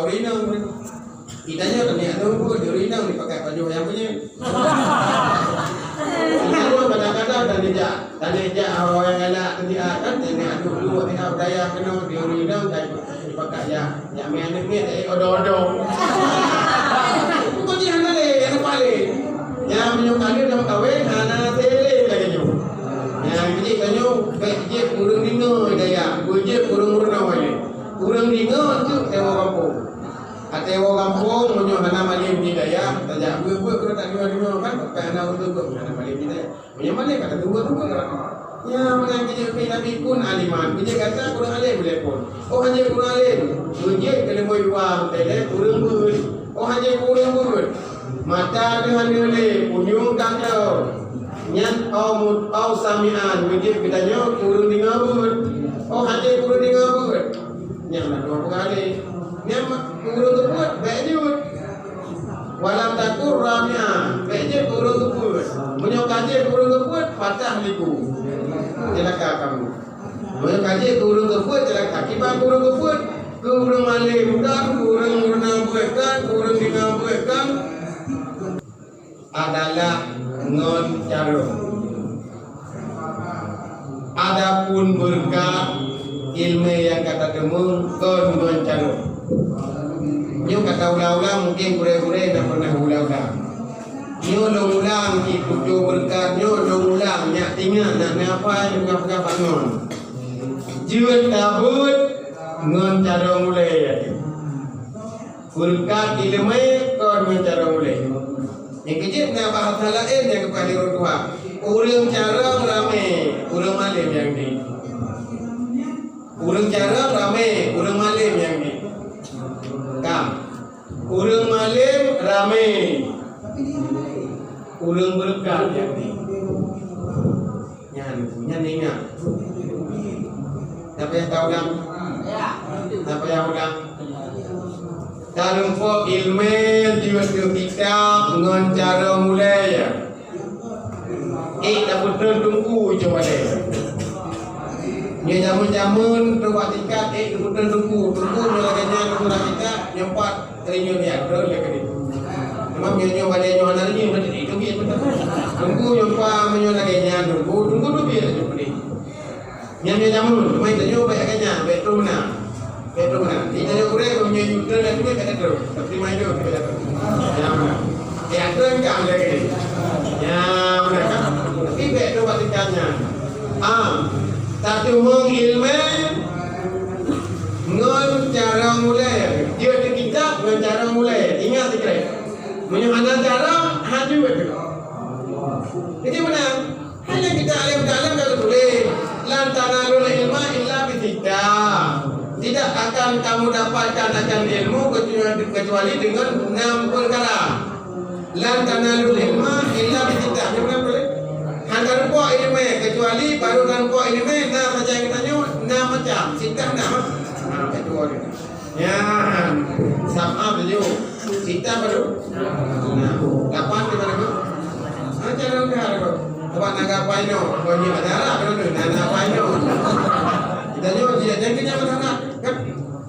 rinang. Itanya kan ni ada pun dia rinang ni pakai baju yang punya. Itu kadang-kadang tanya je orang yang galak dia kan tanya aduk dulu dia budaya kena dia rinang dan dipakai yang main ni odong-odong. Bukan dia le yang paling. Yang menyukali dalam kahwin anak tele lagi tu. Yang jadi kanyo je kurang ringa daya, je kurang ni. Kurang ringa tu tewa kampung. Tewa kampung menyo hana malim di daya, tajak buat kalau tak dua kan pakai anak untuk hana malim di daya. Menyo malim kata dua kan. Ya mengan kerja Nabi pun aliman. Kerja kata kurang alim boleh pun. Oh hanya kurang alim. Je kalau mau buang tele kurang bud. Oh hanya kurang bud. Mata dengan nilai punyung kangkau nyan au samian wujud bedanya kurang dengar bud. Oh hanya kurang dengar bud. Yang nak dua kali yang kurang tebut bejut walam takur ramia bejut kurang tebut punya kaji kurang tebut patah liku celaka kamu punya kaji kurang tebut celaka kibar kurang tebut kurang alim dan kurang buatkan kurang dengar buatkan adalah ngon cara. Adapun berkat ilmu yang kata temu ngon cara. Nyo kata ulang-ulang mungkin kure-kure dah pernah ulang-ulang. Nyo ulang ikut berkat nyo ulang nyak tinggal nak apa yang bukan bangun. Jiwa tabut ngon cara mulai. Berkat ilmu ngon cara mulai. Yang kecil nak bahasa lain yang kepada orang tua. Urang cara ramai, urang malim yang ni. Urang cara ramai, urang malim yang ni. Kam. Urang malim ramai. Urang berkat yang ni. Nyan ingat. Siapa yang tahu kan? Siapa yang ulang? Dalam pok ilmu jiwa kitab dengan cara mulai ya. Tak betul tunggu je boleh. Ni jamun-jamun tu buat tingkat tak betul tunggu melaganya kurang tingkat nyempat terinyo dia terus dia kini. Memang nyo balik nyo anak ni macam itu biar betul. Tunggu nyempat menyo laganya tunggu tu biar je kini. Nyo jamun mai tanyo baik agaknya baik tu mana. Betul kan? Ini ada orang punya user dan juga kata terus. Tapi main tu kita dapat. Ya mana? Ya tu yang kau lagi. Ya mana kan? Tapi betul batikannya. Satu mengilmu, ngon cara mulai. Dia ada kitab ngon cara mulai. Ingat sekali. Menyamana cara haju betul. Jadi mana? Hanya kita alim dalam kalau boleh. Lantanarul ilma illa bikitab. Tidak akan kamu dapatkan akan ilmu kecuali dengan 6 perkara. Lan tanalul ilma illa bikitab. Jangan boleh. Hantar buat ilmu kecuali baru kan buat ilmu nah macam kita nyut nah macam sitah nah. Kedua ni. Ya. Sama beliau. Sitah baru. Nah, kapan kita nak? Cara enggak ada. Tempat naga paino. Kau ni ada lah kalau tu naga paino. Kita nyut dia jangan kenyang masalah. Kan?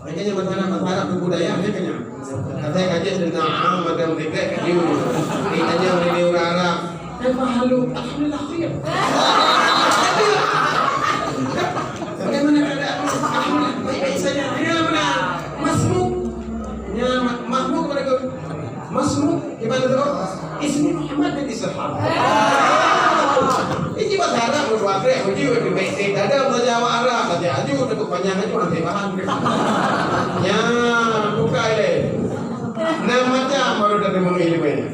Makanya masalah kebudayaan dia kenyang. Katanya kaji tentang macam mereka kaji. Ditanya oleh orang Arab. Halu, alhamdulillah khair. Bagaimana keadaan? Alhamdulillah baik-baik saja. Ya benar. Masmuk. Ya mahmuk mereka. Masmuk gimana tu? Ismi Muhammad bin Ishaq. Ini bahasa Arab berwakil. Uji baik-baik. Ada bahasa Arab saja. Aju untuk panjang aja nanti paham. Ya buka ini. Nama macam baru dari mengilmu ini.